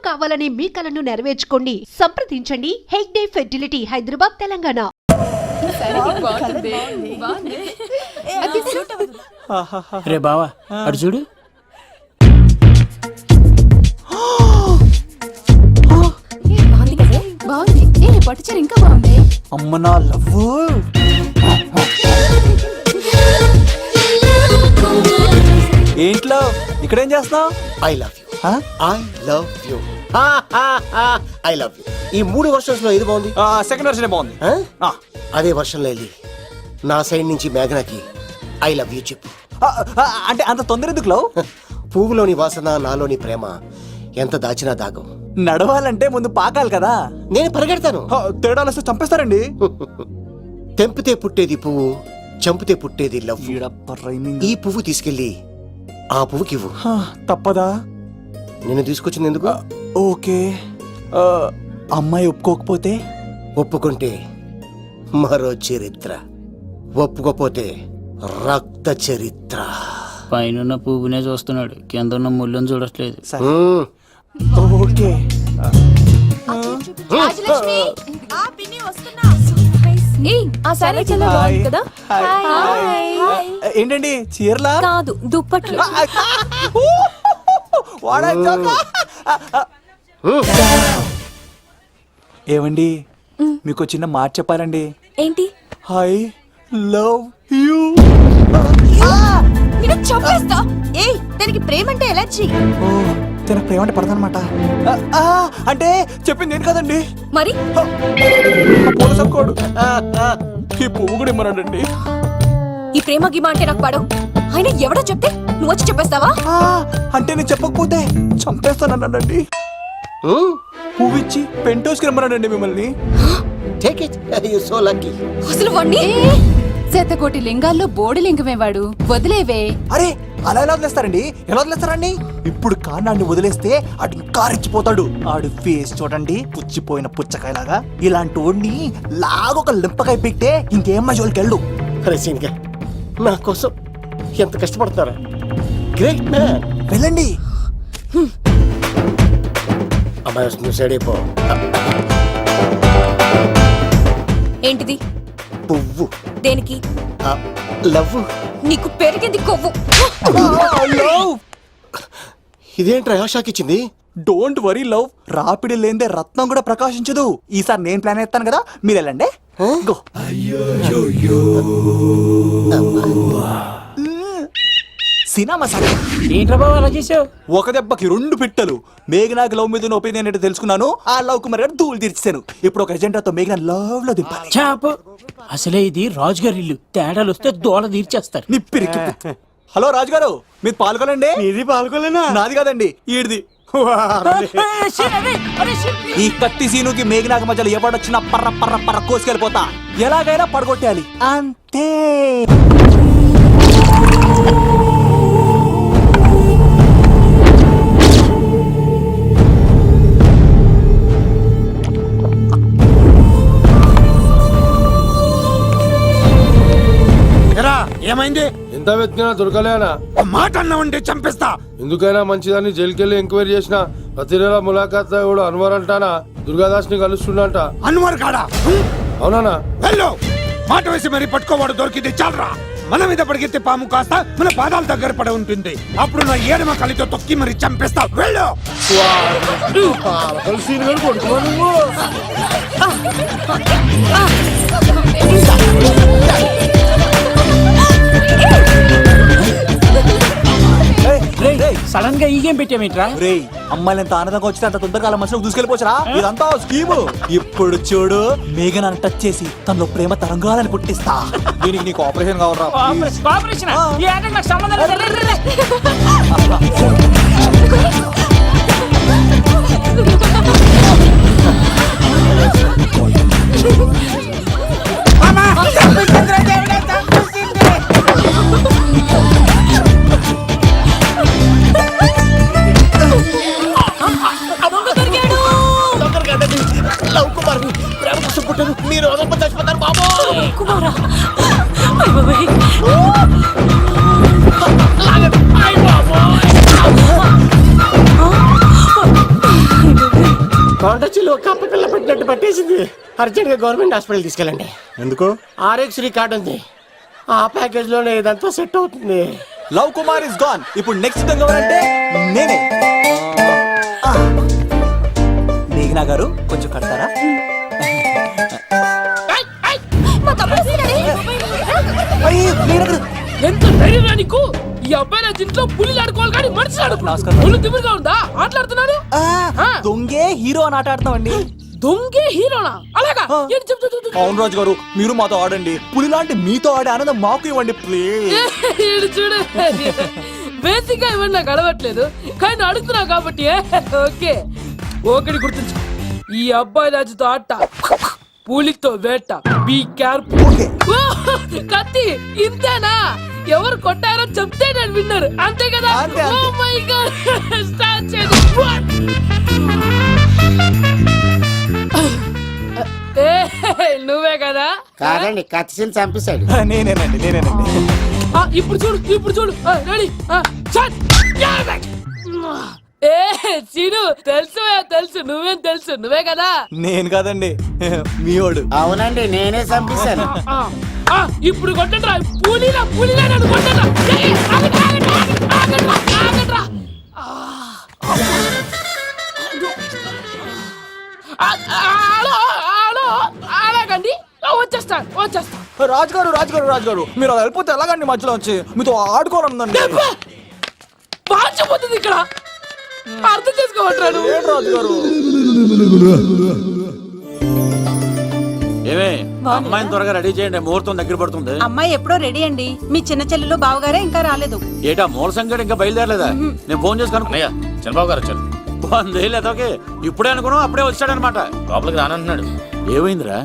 కావాలనే మీ కలను నెరవేర్చుకోండి. సంప్రదించండి హెగ్డే ఫెర్టిలిటీ, హైదరాబాద్, తెలంగాణ. రే బావా అటు చూడు. పట్టుచారు ఇంకా బాగుంది. అమ్మ నా లవ్. ఏంట్లో ఇక్కడేం చేస్తున్నావు? I love you, I love you, I love you. ఈ 3 వర్షన్స్ లో ఏది బాగుంది? సెకండ్ వర్షన్ బాగుంది. అదే వర్షంలో వెళ్ళి నా సైడ్ నుంచి మేఘనాకి ఐ లవ్ యూ చెప్పు. అంటే అంత తొందర ఎందుకు లవ్? పువ్వులోని వాసన, నాలోని ప్రేమ ఎంత దాచినా దాగం. నడవాలంటే ముందు పాకాలి కదా. నేను పరిగెడతాను. తేడాలు వస్తే చంపేస్తారండి. తెంపితే పుట్టేది పువ్వు, చంపితే పుట్టేది లవ్. ఈ పువ్వు తీసుకెళ్ళి ఆ పువ్వుకి ఇవ్వు. తప్పదా? నిన్ను తీసుకొచ్చింది ఎందుకు? ఓకే. అమ్మాయి ఒప్పుకోకపోతే? ఒప్పుకుంటే మరో చరిత్ర, ఒప్పుకోపోతే రక్త చరిత్ర. పైన పువ్వునే చూస్తున్నాడు, కింద ఉన్న ముళ్ళని చూడట్లేదు. ఓకే. ఏంటండి చీరలా? కాదు, దుప్పట్లు. ఏమండి, మీకు చిన్న మాట చెప్పాలండి. ఏంటి? I love you. చంపేస్తా. ఏయ్, దానికి ప్రేమ అంటే ఎలర్జీ. తన ప్రేమ అంటే పడదనమాట. అంటే చెప్పింది నేను కదండి. మరి కోడు ఈ పువ్వు కూడా ఇమ్మన్నాడండి. ఈ ప్రేమ గిమ అంటే నాకు పడవు. అయినా ఎవడో చెప్తే నువ్వు వచ్చి చెప్పేస్తావా? అంటే నేను చెప్పకపోతే చంపేస్తానన్నాడండి. పువ్వు ఇచ్చి పెంటోస్కి రమ్మన్నాడండి మిమ్మల్ని. Take it, you're so lucky. అసలు వాణ్ణి శతకోటి లింగాల్లో బోడి లింగమే వాడు, వదిలేవే. అరే అలా ఎలా వదిలేస్తారండి? ఎలా వదిలేస్తారండి? ఇప్పుడు కాన్నాడిని వదిలేస్తే ఆడు ఇంకా రెచ్చిపోతాడు. ఆడు ఫేస్ చూడండి, పుచ్చిపోయిన పుచ్చకాయలాగా. ఇలాంటి వాడిని లాగొక లింపకాయ పెట్టే ఇంకేం మజోలికి వెళ్ళు. అరే సీన్గా, నా కోసం ఎంత కష్టపడతారా? Great man. వెళ్ళండి. అమ్మాయి వస్తుంది, సైడ్ అయిపో. ఏంటిది? పువ్వు. దేనికి? లవ్. నీకు పెరిగింది కొవ్వు. ఇదేంట్రా షాక్ ఇచ్చింది? డోంట్ వరీ లవ్, రాపిడి లేదే రత్నం కూడా ప్రకాశించదు. ఈసారి నేను ప్లాన్ ఎత్తాను కదా, మీరు వెళ్ళండి. గో. సినిమా సార్ ఏంట్రా బాబు అలా చేసావు? ఒక దెబ్బకి 2 పిట్టలు. మేఘనాకి లవ్ మీద ఒపీనియన్ ఏంటో తెలుసుకున్నాను. ఆ లవ్ కు మరి ధూళి తీర్చాను. ఇప్పుడు ఒక ఎజెండాతో మేఘనా లవ్ లో దింపాలి. చాపు. అసలే ఇది రాజుగారి ఇల్లు, తేడాలు వస్తే దోళ తీర్చేస్తారు. నిప్పిరికి. హలో రాజుగారు, మీరు పాల్గొనండి. ఇది పాల్గొలేనా? నాది కాదండి, ఈడిది. ఈ కత్తి సీనుకి మేఘనాకి మధ్యలో ఎవడొచ్చినా పర్ర పర్ర పర్ర కోసుకెళ్ళిపోతా. ఎలాగైనా పడగొట్టాలి అంతే. ఏమైంది? ఎంత వెతికినా దొరకలేనా? మాట అన్నావంటే చంపేస్తా. ఎందుకైనా మంచిదని జైలుకెళ్ళి ఎంక్వైరీ చేసిన. ప్రతి నెల ములాఖాత్ కూడా అన్వర్ అంటానా దుర్గాదాస్ ని కలుస్తుండంట. అన్వర్ కాడా? అవునా? వెళ్ళు. మాట వేసి మరి పట్టుకోవాడు దొరికింది చాలరా. మన మీద పడిగితే పాము కాస్త మన పాదాల దగ్గర పడి ఉంటుంది. అప్పుడు నా ఏడమ కలితో తొక్కి మరి చంపేస్తా. వెళ్ళు. సడన్ గా ఈ గేమ్ పెట్టామేంట్రా? రే, అమ్మాయిలు ఎంత ఆనందంగా వచ్చితే అంత తొందరగా మనసులో దూసుకెళ్ళిపోవచ్చురా. ఇదంతా స్కీము. ఇప్పుడు చూడు, మేఘనాన్ని టచ్ చేసి తనలో ప్రేమ తరంగాలని పుట్టిస్తా. దీనికి నీకు ఆపరేషన్ కావాలరా? లవ్ కుమార్ ప్రేమ కోసం పుట్టారు. మీరు చచ్చిపోతారు బాబు. కుమారా, కొండచిలో కప్ప పిల్ల పట్టినట్టు పట్టేసింది. అర్జెంట్ గా గవర్నమెంట్ హాస్పిటల్ తీసుకెళ్ళండి. ఎందుకు? ఆర్ఎక్స్ కార్డు ఉంది, ఆ ప్యాకేజ్ లోనే ఇదంతా సెట్ అవుతుంది. Love Kumar is gone. ఇప్పుడు నెక్స్ట్ దొంగ ఎవరంటే నేనే. మేఘనా గారు కొంచెం కడతారా? మా తమ్ముడు వస్తున్నాడే. అయ్యి, మేఘనా గారు. ఎంత ధైర్యం నీకు? ఈ అబ్బాయి నా ఇంట్లో పులిలు ఆడుకోవాలి కానీ మనిషి ఆడుకో. నమస్కారం. పులి తిమ్మిరిగా ఉందా? ఆటలాడుతున్నాడు. దొంగే హీరో అని ఆట ఆడుతున్నామండి. దొంగే హీరోనా? అలాగా? ఏంటి చెప్తూ అవును రాజు గారు, మీరు మాతో ఆడండి. పులి లాంటి మీతో ఆడే ఆనందం మాకు ఇవ్వండి ప్లీజ్. చూడు, బేసిక్ గా ఇవన్నీ నాకు అడగట్లేదు కానీ అడుగుతున్నావు కాబట్టి ఓకే. ఒకటి గుర్తుంచు, ఈ అబ్బాయి రాజుతో ఆట, పులితో వేట. Be careful. కత్తి ఇంతేనా? ఎవరు కొట్టారో చెప్తే నేను విన్నారు, అంతే కదా? అంతే, అంతే. ఓ మై గాడ్, స్టార్ట్ చేయండి. నువ్వే కదా? కాదండి, కత్తిని చంపేశాడు. నేనేనండి. ఇప్పుడు చూడు రెడీ. చీను తెలుసు నువ్వేం తెలుసు, నువ్వే కదా? నేను కాదండి, మీవాడు. అవునండి, నేనే చంపేశాను. ఇప్పుడు కొట్టండి రా, పూలీలా నన్ను కొట్టండి. అలాగండి, వచ్చేస్తాను. రాజు గారు మీరు అలా వెళ్ళిపోతే ఎలాగండి? మధ్యలో వచ్చి మీతో ఆడుకోవాలనుందండి. మార్చిపోతుంది ఇక్కడ, అర్థం చేసుకోవట్లేదు. ఏంటి రాజు గారు? ఏమే, అమ్మాయిని త్వరగా రెడీ చేయండి, ముహూర్తం దగ్గర పడుతుంది. అమ్మాయి ఎప్పుడో రెడీ అండి. మీ చిన్న చెల్లెలు బావగారే ఇంకా రాలేదు. ఏటా మూల సంగడి ఇంకా బయలుదేరలేదా? నేను ఫోన్ చేసుకుని చంద్రబాబు గారు వచ్చారు. వందేళ్ళకే ఇప్పుడే అనుకున్నాం, అప్పుడే వచ్చాడనమాట. లోపలికి రానంటున్నాడు. ఏమైందిరా?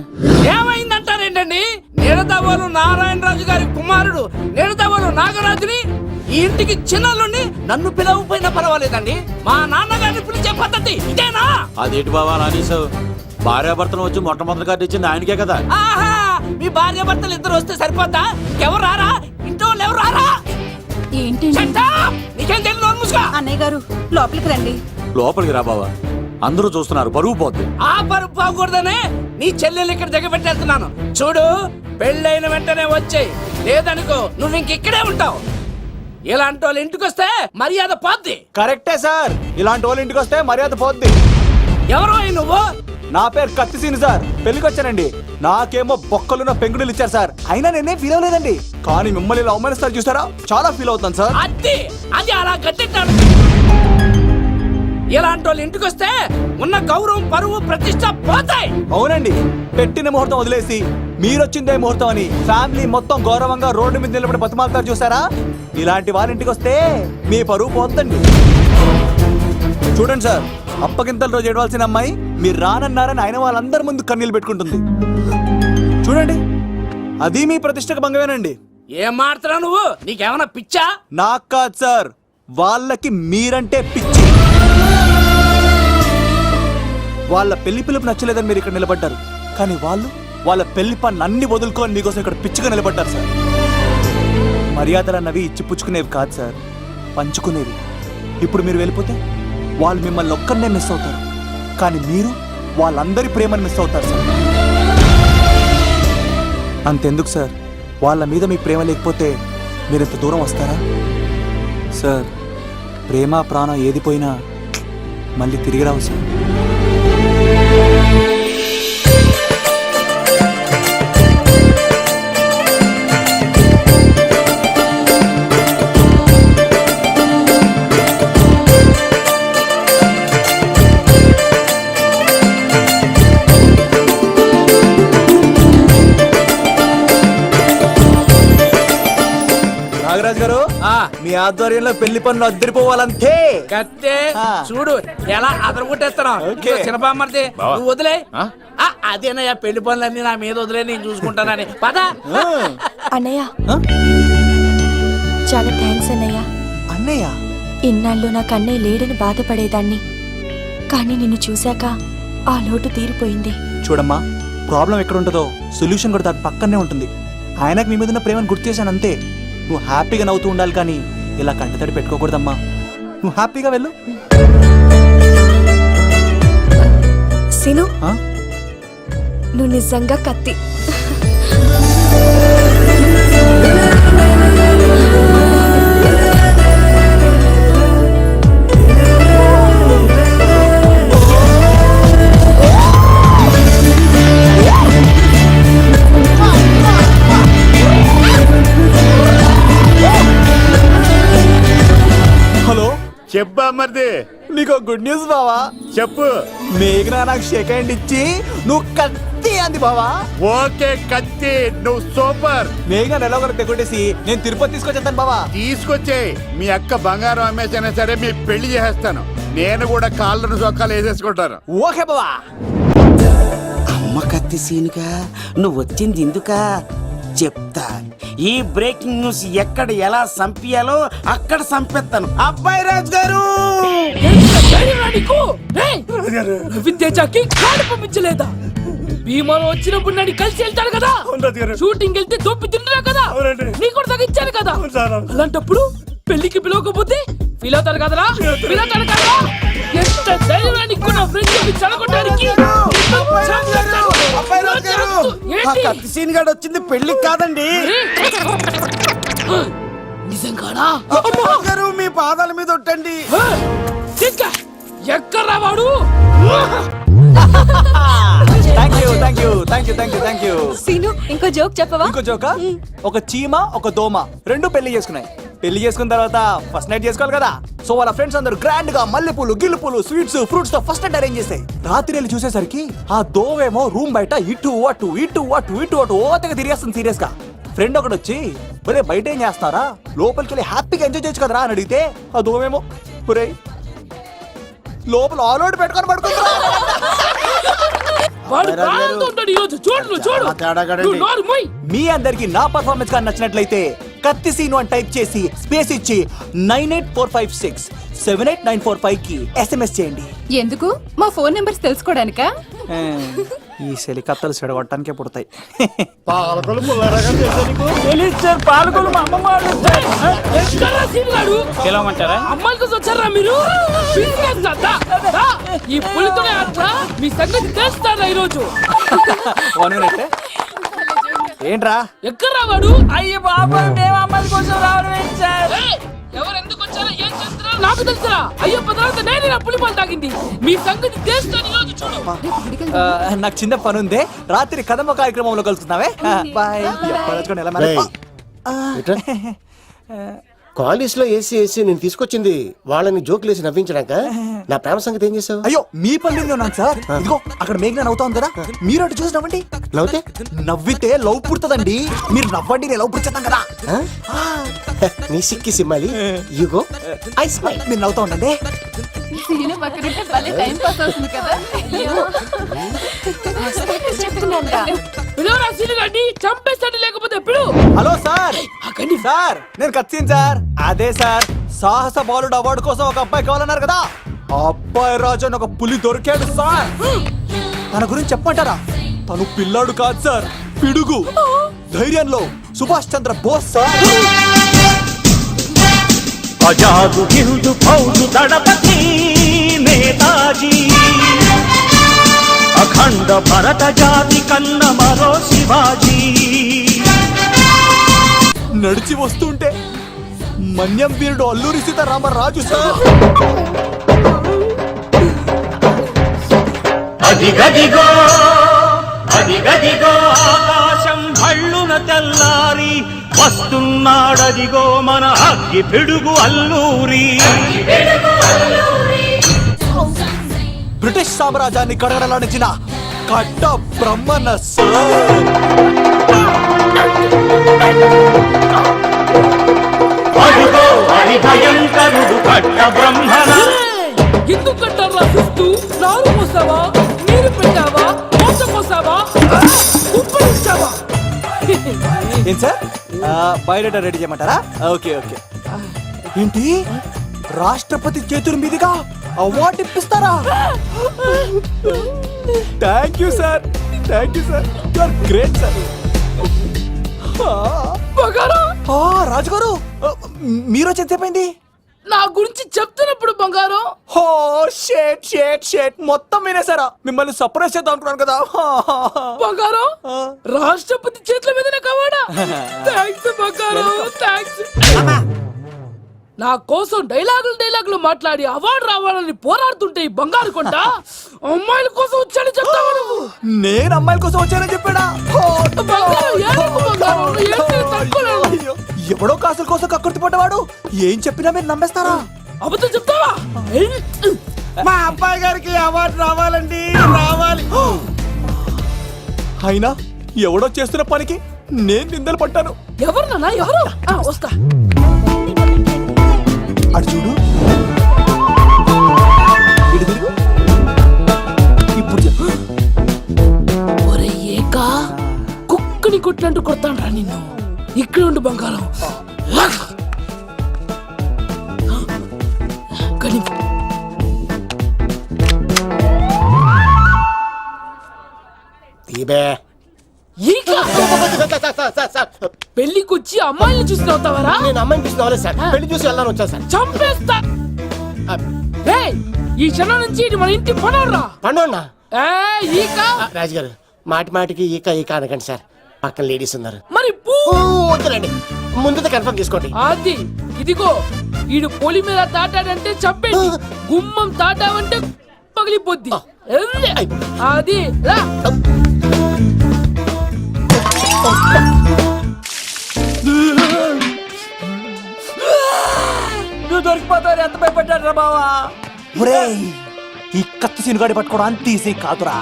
ఏమైందంటారేంటండి? నిడదవోలు నారాయణరాజు గారి కుమారుడు నిడదవోలు నాగరాజుని ఈ ఇంటికి చిన్నల్లుండి నన్ను పిలవకపోయినా పర్వాలేదండి, మా నాన్నగారిని పిలిచే పద్ధతి ఇదేనా? అదేంటి బాబా అనేసావు? భార్యాభర్తలు వచ్చి మొట్టమొదటి కార్డు ఇచ్చింది ఆయనకే కదా. ఆహా, మీ భార్య భర్తలు ఇద్దరు వస్తే సరిపోద్దా? ఎవరు రారా? ఇంట్లో వాళ్ళు ఎవరు రారా? ఏంటి Shut up! నీకేం తెలియదు, నోరు మూసుకో. అన్నయ్య గారు లోపలికి రండి. లోపలికి రా బావా, అందరూ చూస్తున్నారు, బరువు పోద్ది. ఆ పరుపు పోకూడదనే నీ చెల్లెలు ఇక్కడ దిగబెట్టేస్తున్నాను. చూడు, పెళ్ళైన వెంటనే వచ్చేయి, లేదనుకో నువ్వు ఇంకిక్కడే ఉంటావు. ఇలాంటి వాళ్ళు ఇంటికి వస్తే మర్యాద పోద్ది. కరెక్టే సార్, ఇలాంటి వాళ్ళ ఇంటికి వస్తే మర్యాద పోద్ది. ఎవరో నువ్వు? నా పేరు కత్తిసీని సార్, పెళ్లికి వచ్చానండి. నాకేమో బొక్కలున్న పెంగుడులు ఇచ్చారు సార్, అయినా నేనే ఫీల్ అవ్వలేదండి. కానీ మిమ్మల్ని ఇలా అవమానిస్తారు చూసారా, చాలా ఫీల్ అవుతాను సార్. అది అలా గట్టెట్టాడు. ఇలాంటి వాళ్ళు ఇంటికి వస్తే ఉన్న గౌరవం, పరువు, ప్రతిష్ట పోతాయి. అవునండి, పెట్టిన ముహూర్తం వదిలేసి మీరొచ్చిందే ముహూర్తం అని ఫ్యామిలీ మొత్తం గౌరవంగా రోడ్డు మీద నిలబడి బతిమాలుతారు చూసారా, ఇలాంటి వారి ఇంటికి వస్తే మీ పరువు పోతండి. చూడండి సార్, అప్పగింతల రోజు ఏడవలసిన అమ్మాయి మీరు రానన్నారని ఆయన వాళ్ళందరి ముందు కన్నీళ్ళు పెట్టుకుంటుంది. చూడండి, అది మీ ప్రతిష్టకు భంగమేనండి. ఏం మాట్లాడుతున్నావు నువ్వు? నీకేమన్నా పిచ్చా? నాకు కాదు సార్, వాళ్ళకి మీరంటే పిచ్చి. వాళ్ళ పెళ్లి పిలుపు నచ్చలేదని మీరు ఇక్కడ నిలబడ్డారు, కానీ వాళ్ళు వాళ్ళ పెళ్లి పనులు అన్ని వదులుకొని మీకోసం ఇక్కడ పిచ్చిగా నిలబడ్డారు సార్. మర్యాదలు అన్నవి ఇచ్చిపుచ్చుకునేవి కాదు సార్, పంచుకునేవి. ఇప్పుడు మీరు వెళ్ళిపోతే వాళ్ళు మిమ్మల్ని ఒక్కరినే మిస్ అవుతారు, కానీ మీరు వాళ్ళందరి ప్రేమను మిస్ అవుతారు సార్. అంతెందుకు సార్, వాళ్ళ మీద మీకు ప్రేమ లేకపోతే మీరు ఇంత దూరం వస్తారా సార్? ప్రేమ ప్రాణం ఏది పోయినా మళ్ళీ తిరిగి రావు సార్. నాగరాజ్ గారు, మీ ఆధ్వర్యంలో పెళ్లి పనులు అద్దరిపోవాలంతే. కత్తే చూడు ఎలా అదరగొట్టేస్తున్నావు. ఓకే. చిన్నబామ్మర్ది నువ్వు వదిలే. అదేనయ్యా, పెళ్లి పనులన్నీ నా మీద వదిలే, నేను చూసుకుంటానని. పద. అన్నయ్య, చాలా థ్యాంక్స్ అన్నయ్య. అన్నయ్య, ఇన్నాళ్ళు నాకు అన్నయ్య లేడని బాధపడేదాన్ని, కానీ నిన్ను చూశాక ఆ లోటు తీరిపోయింది. చూడమ్మా, ప్రాబ్లం ఎక్కడ ఉంటుందో సొల్యూషన్ కూడా దాని పక్కనే ఉంటుంది. ఆయనకు మీ మీద ఉన్న ప్రేమను గుర్తు చేశాను అంతే. నువ్వు హ్యాపీగా నవ్వుతూ ఉండాలి, కానీ ఇలా కంటతడి పెట్టుకోకూడదమ్మా. నువ్వు హ్యాపీగా వెళ్ళు. నువ్వు నిజంగా కత్తి. హలో, చెప్పా మరిది, నీకు గుడ్ న్యూస్ బావా. చెప్పు. మేఘనా నాకు షేక్ హ్యాండ్ ఇచ్చి నువ్వు కత్తి అంది బావా. ఓకే కత్తి, నువ్వు సూపర్. మేఘనా ఎలా ఒకటి తెగొట్టేసి నేను తిరుపతి తీసుకొచ్చేస్తాను బావా. తీసుకొచ్చేయి. మీ అక్క బంగారం అమ్మేసైనా సరే మీ పెళ్లి చేసేస్తాను. నేను కూడా కాళ్ళను చొక్కాలు వేసేసుకుంటాను. ఓకే బావా. అమ్మ కత్తి సీనుగా నువ్వు వచ్చింది ఎందుకా చెప్తా. ఈ బ్రేకింగ్ న్యూస్ ఎక్కడ ఎలా సంపియాలో అక్కడ సంపెత్తాను. అబ్బాయి రాజు గారు, రవితేజకి కాడు పంపించలేదా? భీమాలో వచ్చినప్పుడు నన్ను కలిసి వెళ్తాడు కదా, షూటింగ్ వెళ్తే దొప్పి తింటున్నా కదా, నీకు కూడా తగ్గించాను కదా. అలాంటప్పుడు పెళ్లికి పిలవకపోతే ఫీల్ అవుతారు కదరా, ఫీల్ అవుతారు కదా. ఎంత ధైర్యానికి నా ఫ్రెండ్ చదవడానికి కత్తి సీన్ గారు వచ్చింది పెళ్లికి కాదండి. నిజంగానా? గారు మీ పాదాల మీద ఒట్టండి. ఎక్కడ్రా వాడు? Thank you. సీను, ఇంకో జోక్ చెప్పవా? ఇంకో జోకా? ఒక చీమ ఒక దోమ రెండు పెళ్లి చేసుకున్నాయి. పెళ్లి చేసుకున్న తర్వాత ఫస్ట్ నైట్ చేసుకోవాలి కదా. సో వాళ్ళ ఫ్రెండ్స్ అందరూ గ్రాండ్ గా మల్లెపూలు గిల్లుపూలు స్వీట్స్ ఫ్రూట్స్ తో ఫస్ట్ నైట్ అరేంజ్ చేస్తాయి. రాత్రి వెళ్ళి చూసేసరికి ఆ దోవేమో రూమ్ బయట ఇటు అటు ఓతగా తిరిగేస్తుంది సీరియస్ గా. ఫ్రెండ్ ఒకటి వచ్చి ఒరే బయట ఏం చేస్తున్నారా, లోపలికి వెళ్ళి హ్యాపీగా ఎంజాయ్ చేయొచ్చు కదరా అని అడిగితే ఆ దోవేమో ఒరే లోపల ఆల్ అవుట్ పెట్టుకొని పడుకుంటా. మీ అందరికి నా పర్ఫార్మెన్స్ గా నచ్చినట్లయితే కత్తి సీను అని టైప్ చేసి స్పేస్ ఇచ్చి 9845678945 కి SMS చేయండి. ఎందుకు? మా ఫోన్ నెంబర్స్ తెలుసుకోవడానికా? ఈ సెలికత్తలు చెడగొట్టడానికే పుడతాయి. అమ్మాయికి వచ్చారా మీరు? ఈ పులితోనే మీ సంగతి తెలుస్తారా ఈరోజు? ఏంట్రా ఎక్కడ్రా వాడు? అయ్యో బాబా, మేము అమ్మాయి కోసం రావడం ఎవరు ఎందుకు వచ్చారో ఏం చేస్తున్నారో నాకు తెలుసురా. అయ్యో తర్వాత నేనే నా పులిపాలు తాగింది. మీ సంగతి తెలుస్తాను ఈరోజు చూడు. నాకు చిన్న పని ఉంది, రాత్రి కదమ్మ కార్యక్రమంలో కలుస్తున్నావే. బాయ్. కాలేజ్ లో ఏసీ నేను తీసుకొచ్చింది వాళ్ళని జోకులేసి నవ్వించడాక. నా ప్రేమ సంగతి ఏం చేసావు? అయ్యో మీ పనులు ఉన్నాను సార్. ఇదిగో అక్కడ మేఘన నవ్వుతాం కదా, మీరు అటు చూసి నవ్వండి. నవ్వుతే నవ్వితే లవ్ పుడుతుందండి. మీరు నవ్వండి, నేను లవ్ పుడిచేస్తాం కదా. నీ సిక్కి సిమ్మాలి. యుగో ఐ స్మైల్. మీరు నవ్వుతా ఉండండి. సీను పక్కనుంటే భలే టైం పాస్ అవుతుంది కదా. పిలవరా సీను గారిని, చంపేస్తాడు లేకపోతే పిలు. Hello sir. సార్ నేను కత్తిన్ సార్. అదే సార్, సాహస బాలుడు అవార్డు కోసం ఒక అబ్బాయి కావాలన్నారు కదా. ఆ అబ్బాయి రాజు అని ఒక పులి దొరికాడు సార్. తన గురించి చెప్పమంటారా? తను పిల్లాడు కాదు సార్, పిడుగు. ధైర్యంలో సుభాష్ చంద్ర బోస్ సార్. ఆజాదు హిందూ ఫౌజు దళపతి నేతాజీ, అఖండ భరత జాతి కన్న మరో శివాజీ. నడిచి వస్తుంటే మన్యం వీరుడు అల్లూరి సీతారామరాజు సార్. అదిగదిగో అదిగదిగో ఆకాశం భళ్ళున తెల్లారి వస్తున్నాడదిగో మన అగ్గి పిడుగు అల్లూరి. బ్రిటిష్ సామ్రాజ్యాన్ని కడగడలాడించిన కట్ట బ్రహ్మన్న సార్. అదిగో అది భయంకరుడు కట్ట బ్రహ్మణ. ఎందుకు కట్టారా చూస్తూ? నారు పోసావా, నీరు పెట్టావా, మోస పోసావా, ఉప్పు ఇచ్చావా? ఏం సార్ బయోడేటా రెడీ చేయమంటారా? Okay okay. ఏంటి రాష్ట్రపతి చేతుల మీదుగా అవార్డు ఇప్పిస్తారా? Thank you sir, thank you sir, you are great sir. రాజుగారు మీరు వచ్చి ఎంతసేపైంది? నా గురించి చెప్తున్నప్పుడు బంగారం హో షేట్ షేట్ షేట్ మొత్తం వినేసారా? మిమ్మల్ని సర్ప్రైజ్ చేద్దాం అనుకున్నాను కదా. బంగారం రాష్ట్రపతి చేతుల మీదనే కావాడా? థ్యాంక్స్ బంగారం, థ్యాంక్స్. నా కోసం డైలాగులు మాట్లాడి అవార్డు రావాలని పోరాడుతుంటే ఈ బంగారు కొండ అమ్మాయిల కోసం వచ్చాడని చెప్తావా నువ్వు? నేను అమ్మాయిల కోసం వచ్చానని చెప్పాడా? బంగారం, ఏడవకు బంగారం, నువ్వు ఏడిస్తే తట్టుకోలేను. అయ్యో, ఎవడో కాసుల కోసం కక్కుర్తి పడ్డవాడు ఏం చెప్పినా మీరు నమ్మేస్తారా? అబద్ధం చెప్తావా? మా అబ్బాయి గారికి అవార్డు రావాలండి, రావాలి. అయినా ఎవడో చేస్తున్న పనికి నేను నిందలు పడ్డాను. ఎవరు నాన్న, ఎవరు? వస్తా. అటు చూడు, ఇటు తిరుగు. ఇప్పుడు చెప్పు. ఒరే ఏకా, కుక్కని కొట్టినట్టు కొడతాను రా నిన్ను. ఇక్కడ ఉండు బంగారం. పెళ్లికొచ్చి అమ్మాయిని చూసి నవ్వుతావరా? నేను అమ్మాయిని చూసి నవ్వలేదు సార్, పెళ్లి చూసి వెళ్ళాలని వచ్చాను సార్. చంపేస్తా. ఈ క్షణం నుంచి ఇది మన ఇంటి పనోడ్రా. పండుగ రాజుగారు, మాటి మాటికి ఈక ఈక అనకండి సార్, పక్కన లేడీస్ ఉన్నారు. మరి వద్దులండి, ముందు కన్ఫర్మ్ చేసుకోండి. అది ఇదిగో, ఈడు పొలి మీద తాటాడంటే చంపేది, గుమ్మం తాటావంటే పగిలిపోద్ది. అది రా. నువ్వు దొరికిపోతావు. ఎంత భయపడ్డాడు రా బావా. ఒరేయ్, ఈ కత్తి సినుగాడి పట్టుకోవడం అంత ఈజీ కాదురా.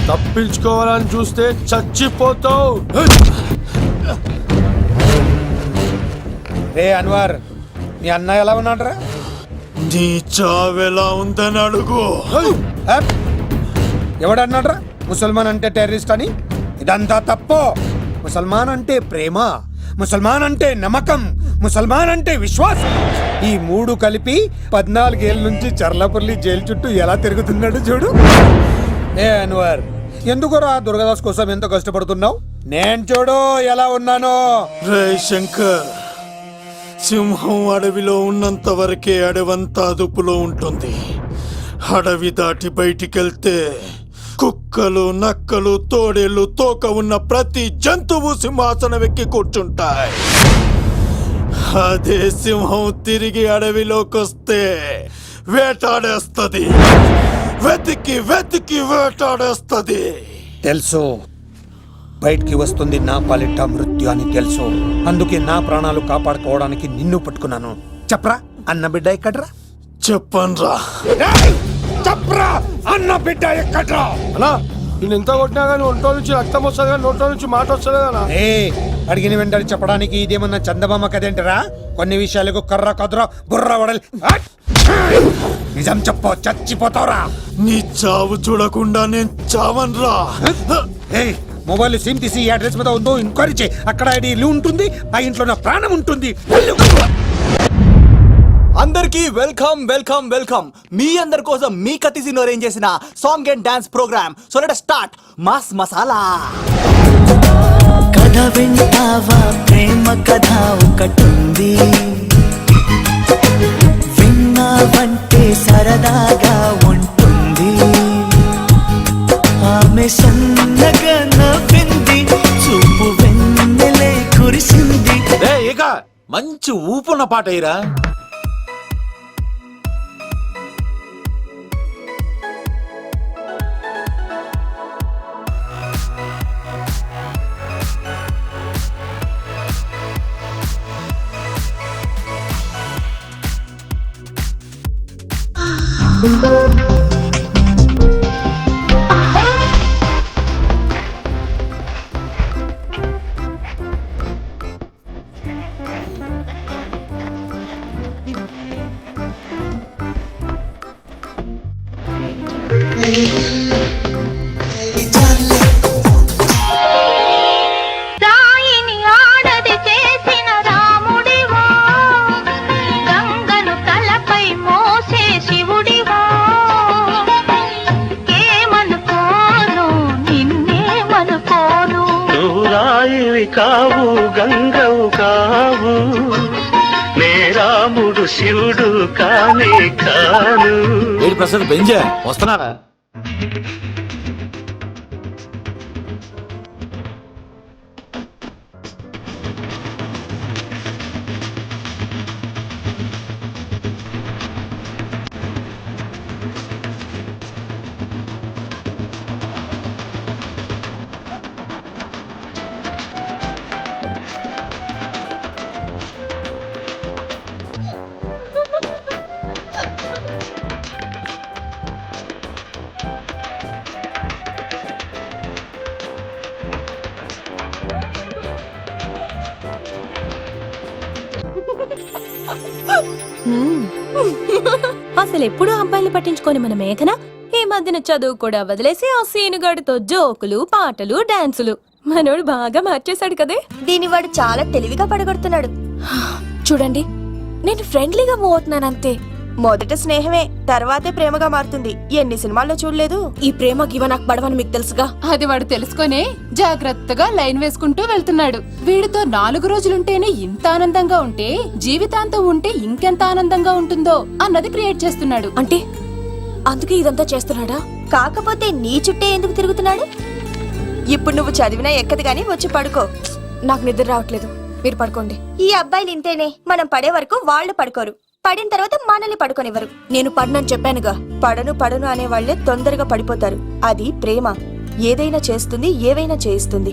తప్పించుకోవాలని చూస్తే చచ్చిపోతావు. రే అన్వర్, మీ అన్న ఎలా ఉన్నాడరా? నీ చావెలా ఉందని అడుగు. ఎవడన్నాడ్రా ముసల్మాన్ అంటే టెర్రరిస్ట్ అని? ఇదంతా తప్పు. ముసల్మాన్ అంటే ప్రేమ, ముసల్మాన్ అంటే నమ్మకం, ముసల్మాన్ అంటే విశ్వాసం. ఈ మూడు కలిపి 14 ఏళ్ళ నుంచి చర్లపల్లి జైలు చుట్టూ ఎలా తిరుగుతున్నాడు చూడు. ఏ అన్వర్, ఎందుకురా దుర్గాదాస్ కోసం ఎంతో కష్టపడుతున్నావు? నేను చూడు ఎలా ఉన్నానో. రే శంకర్, సింహం అడవిలో ఉన్నంత వరకే అడవంతా అదుపులో ఉంటుంది. అడవి దాటి బయటికెళ్తే కుక్కలు, నక్కలు, తోడేళ్లు, తోక ఉన్న ప్రతి జంతువు సింహాసనం ఎక్కి కూర్చుంటాయి. అదే సింహం తిరిగి అడవిలోకి వస్తే వేటాడేస్తది, వెతికి వెతికి వేటాడేస్తది. తెలుసు, బయటికి వస్తుంది నా పాలిట మృత్యు అని తెలుసు. అందుకే నా ప్రాణాలు కాపాడుకోవడానికి నిన్ను పట్టుకున్నాను. చెప్పరా, అన్న బిడ్డ ఎక్కడ్రా? చెప్పన్రా. చెప్పరా, అన్న బిడ్డ ఎక్కడ్రా? అలా నేను ఎంత కొట్టినా కానీ ఒంట్లో నుంచి రక్తం వస్తుంది కానీ నోట్లో నుంచి మాట వస్తుంది కదా. అడిగిన వెంటనే చెప్పడానికి ఇదేమన్నా చందమామ కదేంటరా? కొన్ని విషయాలకు కర్ర కదురా బుర్ర వడలి. నిజం చెప్పు, చచ్చిపోతావురా. నీ చావు చూడకుండా నేను చావన్రా. మొబైల్ సిమ్ తీసి ఈ అడ్రస్ మీద ఉందో ఎంక్వైరీ చేయి. అక్కడ ఐడీలు ఉంటుంది, ఆ ఇంట్లో నా ప్రాణం ఉంటుంది. అందరికీ వెల్కమ్ వెల్కమ్ వెల్కమ్. మీ అందరి కోసం మీ కత్తి సీన్ అరేంజ్ చేసిన song and dance program. So let us start mass masala. కథ వింటావా, ప్రేమ కథ ఒకటుంది, విన్నావంటే సరదాగా ఉంటుంది. ఆమె సన్నగా నవ్వింది, చూపు వెన్నెలే కురిసింది. ఇక మంచి ఊపున్న పాట అయ్యిరా. గంగవి కావు గంగవు కావు నే రాముడు శివుడు కానే కాను. ఏడు ప్రసాద్ బెంజా వస్తున్నారా? అసలు ఎప్పుడు అబ్బాయిలు పట్టించుకొని మన మేఘన ఈ మధ్యన చదువు కూడా వదిలేసి ఆ సీనుగాడితో జోకులు పాటలు డాన్సులు. మనోడు బాగా మార్చేశాడు కదే. దీని వాడు చాలా తెలివిగా పడగొడుతున్నాడు. చూడండి, నేను ఫ్రెండ్లీగా మూవ్ అవుతున్నానంతే. మొదట స్నేహమే, తర్వాతే ప్రేమగా మారుతుంది. ఎన్ని సినిమాల్లో చూడలేదు. ఈ ప్రేమ గివ నాకు పడవని మీకు తెలుసుగా. అది వాడు తెలుసుకొనే జాగ్రత్తగా లైన్ వేసుకుంటూ వెళ్తున్నాడు. వీడితో 4 రోజులుంటేనే ఇంత ఆనందంగా ఉంటే జీవితాంతం ఉంటే ఇంకెంత ఆనందంగా ఉంటుందో అన్నది క్రియేట్ చేస్తున్నాడు. అంటే అందుకే ఇదంతా చేస్తున్నాడా? కాకపోతే నీ చుట్టే ఎందుకు తిరుగుతున్నాడు? ఇప్పుడు నువ్వు చదివినా ఎక్కదు గాని వచ్చి పడుకో. నాకు నిద్ర రావట్లేదు, మీరు పడుకోండి. ఈ అబ్బాయిలు ఇంతేనే, మనం పడే వరకు వాళ్ళు పడుకోరు, పడిన తర్వాత మనల్ని పడుకోనివ్వరు. నేను పడనని చెప్పానుగా. పడను అనే వాళ్లే తొందరగా పడిపోతారు. అది ప్రేమ, ఏదైనా చేస్తుంది, ఏవైనా చేయిస్తుంది.